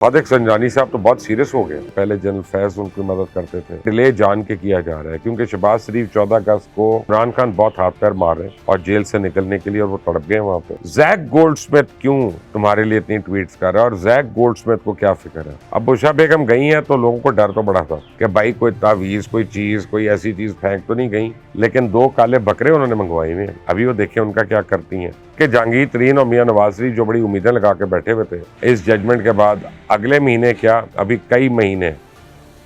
सादिक संजानी साहब तो बहुत सीरियस हो गए। पहले जनरल फैज उनकी मदद करते थे, डिले जान के किया जा रहा है क्योंकि शहबाज शरीफ 14 अगस्त को इमरान खान बहुत हाथ पैर मार रहे हैं और जेल से निकलने के लिए, और वो तड़प गए वहां पे। जैक गोल्डस्मिथ क्यों तुम्हारे लिए इतनी ट्वीट्स कर रहा है और जैक गोल्डस्मिथ को क्या फिक्र है? अब बुशा बेगम गई है तो लोगों को डर तो बड़ा था कि भाई कोई तावीज, कोई चीज, कोई ऐसी चीज फेंक तो नहीं गई, लेकिन 2 काले बकरे उन्होंने मंगवाए हुए हैं। अभी वो देखें उनका क्या करती हैं कि जहांगीर तरीन और मियां नवाज शरीफ जो बड़ी उम्मीदें लगा के बैठे हुए थे इस जजमेंट के बाद, अगले महीने क्या अभी कई महीने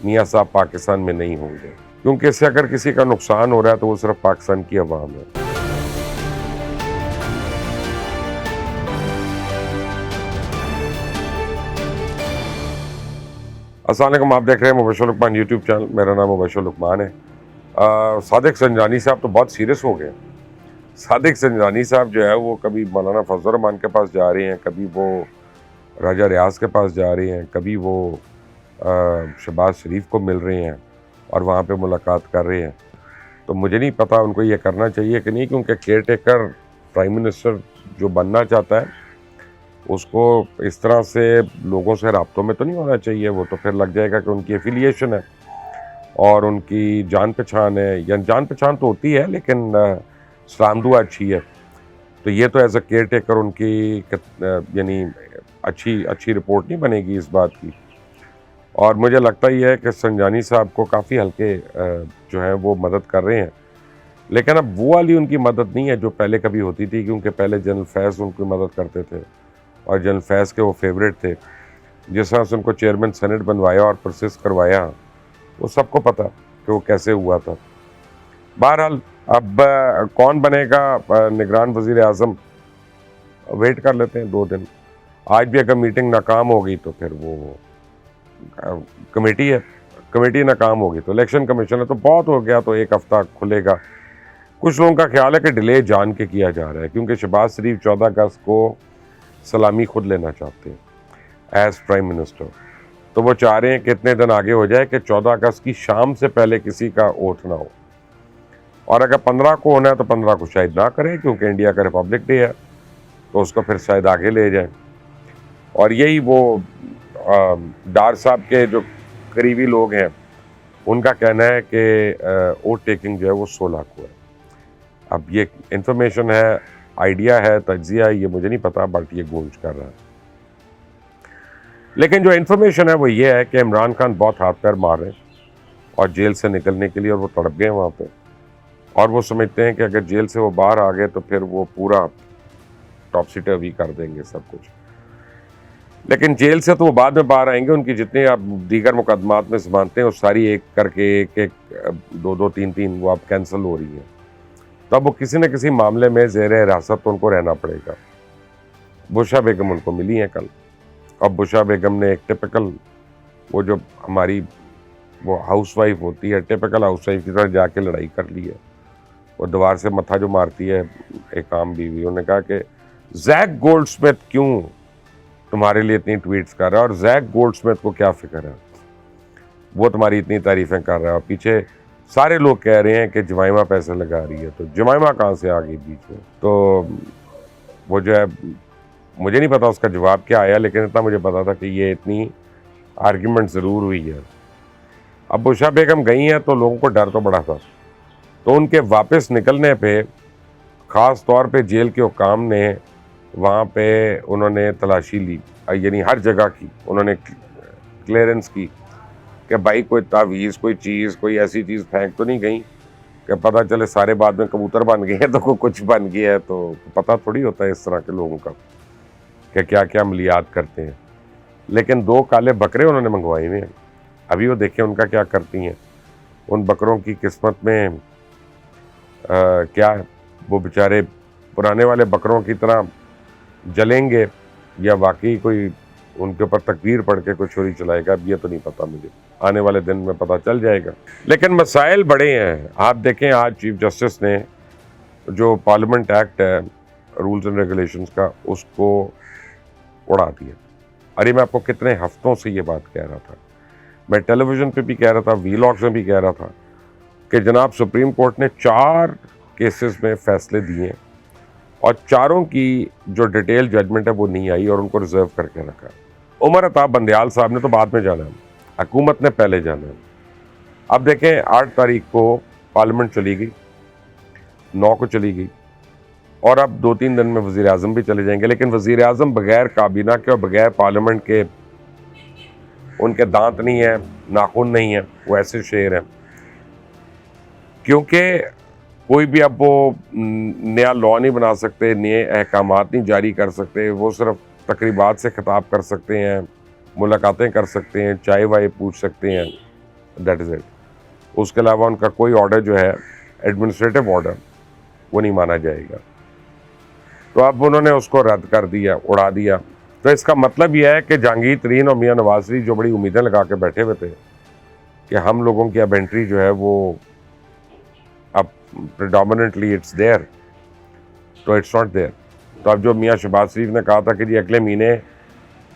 मियां साहब पाकिस्तान में नहीं होंगे, क्योंकि इससे अगर किसी का नुकसान हो रहा है तो वो सिर्फ पाकिस्तान की अवाम है। अस्सलाम वालेकुम, आप देख रहे हैं मुबशर लुकमान यूट्यूब चैनल। मेरा नाम मुबशर लुकमान है। सादिक संजानी साहब तो बहुत सीरियस हो गए। सादिक संजानी साहब जो है वो कभी मौलाना फजल रहमान के पास जा रहे हैं, कभी वो राजा रियाज के पास जा रहे हैं, कभी वो शहबाज शरीफ को मिल रहे हैं और वहाँ पे मुलाकात कर रहे हैं। तो मुझे नहीं पता उनको ये करना चाहिए कि नहीं, क्योंकि केयर टेकर प्राइम मिनिस्टर जो बनना चाहता है उसको इस तरह से लोगों से रब्तों में तो नहीं होना चाहिए। वो तो फिर लग जाएगा कि उनकी एफिलिएशन है और उनकी जान पहचान है, या जान पहचान तो होती है लेकिन सलामदुआ अच्छी है। तो ये तो एज अ केयर टेकर उनकी यानी अच्छी रिपोर्ट नहीं बनेगी इस बात की। और मुझे लगता ही है कि संजानी साहब को काफ़ी हल्के जो है वो मदद कर रहे हैं, लेकिन अब वो वाली उनकी मदद नहीं है जो पहले कभी होती थी, क्योंकि पहले जनरल फैज़ उनकी मदद करते थे और जनरल फैज़ के वो फेवरेट थे। जिस तरह से उनको चेयरमैन सेनेट बनवाया और परसिस्ट करवाया, वो सबको पता कि वो कैसे हुआ था। बहरहाल अब कौन बनेगा निगरान वज़ीर आज़म, वेट कर लेते हैं 2 दिन। आज भी अगर मीटिंग नाकाम होगी तो फिर वो कमेटी है, कमेटी नाकाम होगी तो इलेक्शन कमीशन है, तो बहुत हो गया तो 1 हफ्ता खुलेगा। कुछ लोगों का ख्याल है कि डिले जान के किया जा रहा है क्योंकि शहबाज शरीफ 14 अगस्त को सलामी खुद लेना चाहते हैं एज प्राइम मिनिस्टर। तो वो चाह रहे हैं कि इतने दिन आगे हो जाए कि 14 अगस्त की शाम से पहले किसी का ओथ ना हो, और अगर 15 को होना है तो 15 को शायद ना करें क्योंकि इंडिया का रिपब्लिक डे है, तो उसको फिर शायद आगे ले जाएं। और यही वो डार साहब के जो करीबी लोग हैं उनका कहना है कि वोट टेकिंग जो है वो 16 को है। अब ये इंफॉर्मेशन है, आइडिया है, तज्जिया है, ये मुझे नहीं पता, बट ये गूंज कर रहा है। लेकिन जो इन्फॉर्मेशन है वो ये है कि इमरान खान बहुत हाथ पैर मार रहे हैं और जेल से निकलने के लिए, और वो तड़प गए वहाँ पे, और वो समझते हैं कि अगर जेल से वो बाहर आ गए तो फिर वो पूरा टॉपसी टर्वी कर देंगे सब कुछ। लेकिन जेल से तो वो बाद में बाहर आएंगे, उनकी जितने आप दीगर मुकदमात में जमानतें हैं वो सारी एक करके एक 2 3 वो अब कैंसिल हो रही हैं। तब वो किसी न किसी मामले में ज़ेर हिरासत तो उनको रहना पड़ेगा। बुशा बेगम उनको मिली हैं कल। अब बुशा बेगम ने एक टिपिकल, वो जो हमारी वो हाउसवाइफ होती है, टिपिकल हाउसवाइफ की तरह जाके लड़ाई कर ली है। वो दीवार से मत्था जो मारती है एक आम बीवी, उन्होंने कहा कि जैक गोल्डस्मिथ क्यों तुम्हारे लिए इतनी ट्वीट्स कर रहा है और जैक गोल्डस्मिथ को क्या फिक्र है, वो तुम्हारी इतनी तारीफें कर रहा है। और पीछे सारे लोग कह रहे हैं कि जमाइमा पैसे लगा रही है, तो जमाइमा कहाँ से आ गई बीच में? तो वो जो है, मुझे नहीं पता उसका जवाब क्या आया, लेकिन इतना मुझे पता था कि ये इतनी आर्ग्यूमेंट ज़रूर हुई है। अब बुशा बेगम गई हैं तो लोगों को डर तो बड़ा था, तो उनके वापस निकलने पे ख़ास तौर पे जेल के हुकाम ने वहाँ पे उन्होंने तलाशी ली, यानी हर जगह की उन्होंने क्लियरेंस की कि भाई कोई तावीज़, कोई चीज़, कोई ऐसी चीज़ फेंक तो नहीं गई कि पता चले सारे बाद में कबूतर बन गए हैं तो कुछ बन गया है। तो पता थोड़ी होता है इस तरह के लोगों का कि क्या क्या अमलियात करते हैं। लेकिन 2 काले बकरे उन्होंने मंगवाए हुए हैं। अभी वो देखें उनका क्या करती हैं। उन बकरों की किस्मत में क्या है, वो बेचारे पुराने वाले बकरों की तरह जलेंगे या वाकई कोई उनके ऊपर तकबीर पढ़ के कोई छुरी चलाएगा, ये तो नहीं पता मुझे। आने वाले दिन में पता चल जाएगा। लेकिन मसाइल बड़े हैं। आप देखें आज चीफ जस्टिस ने जो पार्लियामेंट एक्ट है रूल्स एंड रेगुलेशंस का, उसको उड़ा दिया। अरे मैं आपको कितने हफ्तों से ये बात कह रहा था, मैं टेलीविज़न पे भी कह रहा था, वीलॉग्स में भी कह रहा था कि जनाब सुप्रीम कोर्ट ने 4 केसेस में फ़ैसले दिए और चारों की जो डिटेल जजमेंट है वो नहीं आई और उनको रिजर्व करके रखा। उमर अताब बंदयाल साहब ने तो बाद में जाना है, हुकूमत ने पहले जाना है। अब देखें 8 तारीख को पार्लियामेंट चली गई, 9 को चली गई, और अब 2-3 दिन में वज़ीर आज़म भी चले जाएंगे। लेकिन वज़ीर आज़म बगैर काबीना के और बगैर पार्लियामेंट के, उनके दांत नहीं है, नाखून नहीं है, वो ऐसे शेर हैं। क्योंकि कोई भी अब वो नया लॉ नहीं बना सकते, नए अहकामात नहीं जारी कर सकते, वो सिर्फ तकरीबात से खिताब कर सकते हैं, मुलाकातें कर सकते हैं, चाय वाय पूछ सकते हैं, दैट इज़ इट। उसके अलावा उनका कोई ऑर्डर जो है एडमिनिस्ट्रेटिव ऑर्डर वो नहीं माना जाएगा। तो अब उन्होंने उसको रद्द कर दिया, उड़ा दिया। तो इसका मतलब यह है कि जहांगीर तरीन और मियां नवाज शरीफ जो बड़ी उम्मीदें लगा के बैठे हुए थे कि हम लोगों की अब एंट्री जो है वो अब प्रेडोमिनेंटली इट्स देयर, तो इट्स नॉट देयर। तो अब जो मियां शहबाज शरीफ ने कहा था कि जी अगले महीने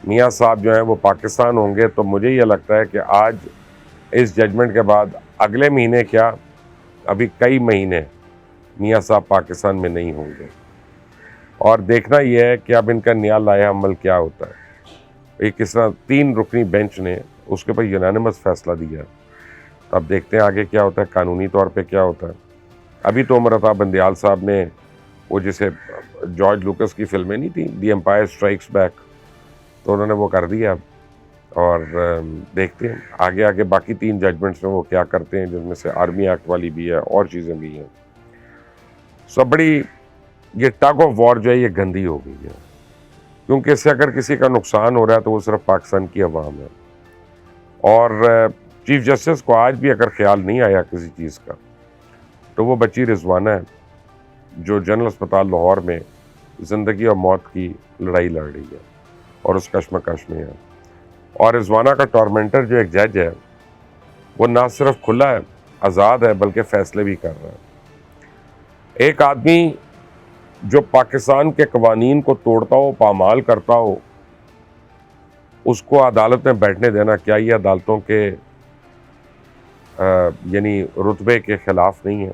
मियां साहब जो हैं वो पाकिस्तान होंगे, तो मुझे ये लगता है कि आज इस जजमेंट के बाद अगले महीने क्या, अभी कई महीने मियां साहब पाकिस्तान में नहीं होंगे। और देखना यह है कि अब इनका नया लाया अमल क्या होता है। एक किस तरह 3 रुकनी बेंच ने उसके ऊपर यूनानिमस फैसला दिया। तो अब देखते हैं आगे क्या होता है, कानूनी तौर पे क्या होता है। अभी तो उमर अताब बंदयाल साहब ने वो जैसे जॉर्ज लुकस की फिल्में नहीं थी, दी एम्पायर स्ट्राइक्स बैक, तो उन्होंने वो कर दिया। और देखते हैं आगे आगे बाकी 3 जजमेंट्स में वो क्या करते हैं, जिनमें से आर्मी एक्ट वाली भी है और चीज़ें भी हैं। सब बड़ी ये टग ऑफ वॉर जो है ये गंदी हो गई है, क्योंकि इससे अगर किसी का नुकसान हो रहा है तो वो सिर्फ पाकिस्तान की अवाम है। और चीफ जस्टिस को आज भी अगर ख्याल नहीं आया किसी चीज़ का, तो वो बच्ची रिजवाना है जो जनरल अस्पताल लाहौर में ज़िंदगी और मौत की लड़ाई लड़ रही है और उस कश्मकश में है। और रिजवाना का टॉर्मेंटर जो एक जज है वो ना सिर्फ खुला है, आज़ाद है, बल्कि फ़ैसले भी कर रहा है। एक आदमी जो पाकिस्तान के कवानीन को तोड़ता हो, पामाल करता हो, उसको अदालत में बैठने देना, क्या ये अदालतों के यानी रुतबे के ख़िलाफ़ नहीं है?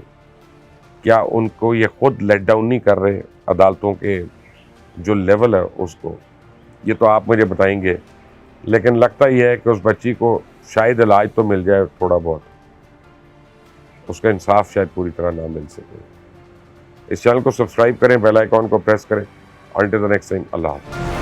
क्या उनको ये खुद लेट डाउन नहीं कर रहे अदालतों के जो लेवल है उसको? ये तो आप मुझे बताएंगे। लेकिन लगता ही है कि उस बच्ची को शायद इलाज तो मिल जाए थोड़ा बहुत, उसका इंसाफ शायद पूरी तरह ना मिल सके। इस चैनल को सब्सक्राइब करें, बेल आइकॉन को प्रेस करें। Until the next time, Allah Hafiz।